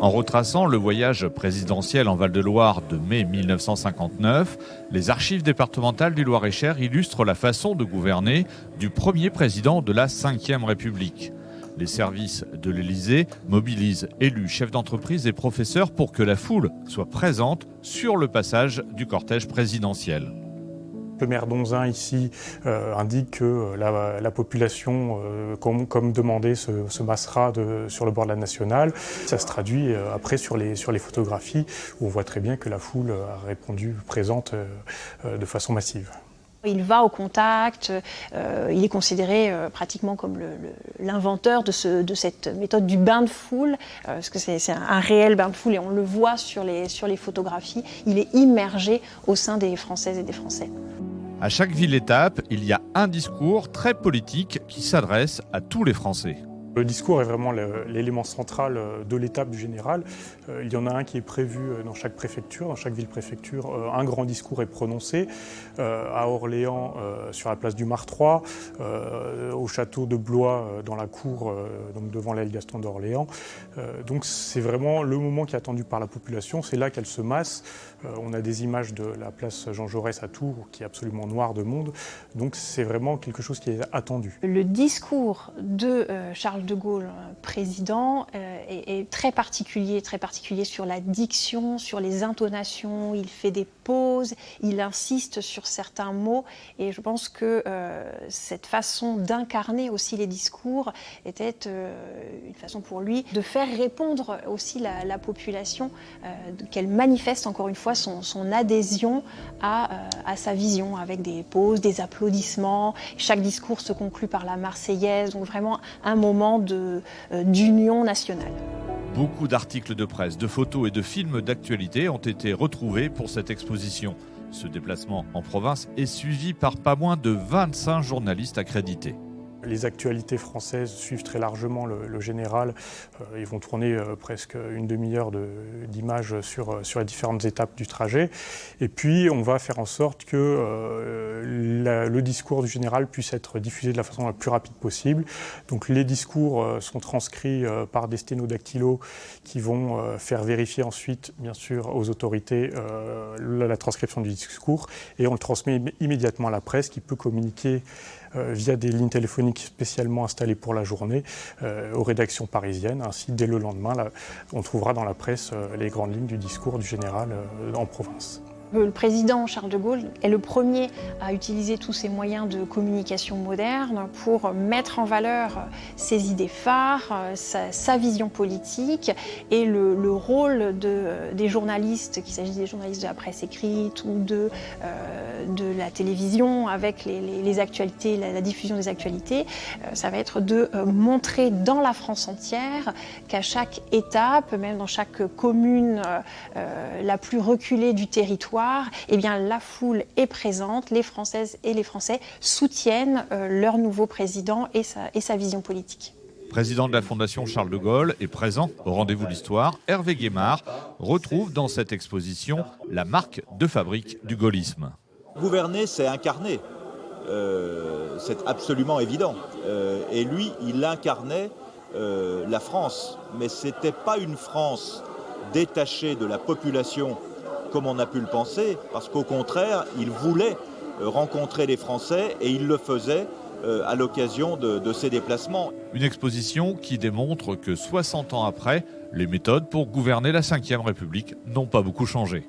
En retraçant le voyage présidentiel en Val-de-Loire de mai 1959, les archives départementales du Loir-et-Cher illustrent la façon de gouverner du premier président de la Ve République. Les services de l'Élysée mobilisent élus, chefs d'entreprise et professeurs pour que la foule soit présente sur le passage du cortège présidentiel. Le maire d'Onzain ici indique que la population, comme demandé, se massera sur le bord de la Nationale. Ça se traduit après sur les photographies où on voit très bien que la foule a répondu présente de façon massive. Il va au contact, il est considéré pratiquement comme l'inventeur de cette méthode du bain de foule, parce que c'est un réel bain de foule et on le voit sur les photographies. Il est immergé au sein des Françaises et des Français. À chaque ville-étape, il y a un discours très politique qui s'adresse à tous les Français. Le discours est vraiment l'élément central de l'étape du général. Il y en a un qui est prévu dans chaque préfecture, dans chaque ville-préfecture. Un grand discours est prononcé à Orléans sur la place du Martroi, au château de Blois dans la cour, donc devant l'aile Gaston d'Orléans. Donc c'est vraiment le moment qui est attendu par la population. C'est là qu'elle se masse. On a des images de la place Jean Jaurès à Tours qui est absolument noire de monde. Donc c'est vraiment quelque chose qui est attendu. Le discours de Charles de Gaulle, président, est très particulier sur la diction, sur les intonations, il fait des pauses, il insiste sur certains mots et je pense que cette façon d'incarner aussi les discours était une façon pour lui de faire répondre aussi la population, qu'elle manifeste encore une fois son adhésion à sa vision avec des pauses, des applaudissements. Chaque discours se conclut par la Marseillaise, donc vraiment un moment d'union nationale. Beaucoup d'articles de presse, de photos et de films d'actualité ont été retrouvés pour cette exposition. Ce déplacement en province est suivi par pas moins de 25 journalistes accrédités. Les actualités françaises suivent très largement le général. Ils vont tourner presque une demi-heure d'images sur les différentes étapes du trajet. Et puis, on va faire en sorte que le discours du général puisse être diffusé de la façon la plus rapide possible. Donc, les discours sont transcrits par des sténodactylos qui vont faire vérifier ensuite, bien sûr, aux autorités la transcription du discours. Et on le transmet immédiatement à la presse qui peut communiquer via des lignes téléphoniques spécialement installées pour la journée aux rédactions parisiennes. Ainsi, dès le lendemain, on trouvera dans la presse les grandes lignes du discours du général en province. Le président Charles de Gaulle est le premier à utiliser tous ces moyens de communication moderne pour mettre en valeur ses idées phares, sa vision politique et le rôle des journalistes, qu'il s'agisse des journalistes de la presse écrite ou de la télévision avec les actualités, la diffusion des actualités. Ça va être de montrer dans la France entière qu'à chaque étape, même dans chaque commune la plus reculée du territoire, eh bien, la foule est présente, les Françaises et les Français soutiennent leur nouveau président et sa vision politique. Président de la Fondation Charles de Gaulle et présent au rendez-vous de l'histoire, Hervé Guémard retrouve dans cette exposition la marque de fabrique du gaullisme. Gouverner, c'est incarner, c'est absolument évident. Et lui, il incarnait la France, mais ce n'était pas une France détachée de la population comme on a pu le penser, parce qu'au contraire, il voulait rencontrer les Français et il le faisait à l'occasion de ses déplacements. Une exposition qui démontre que 60 ans après, les méthodes pour gouverner la Ve République n'ont pas beaucoup changé.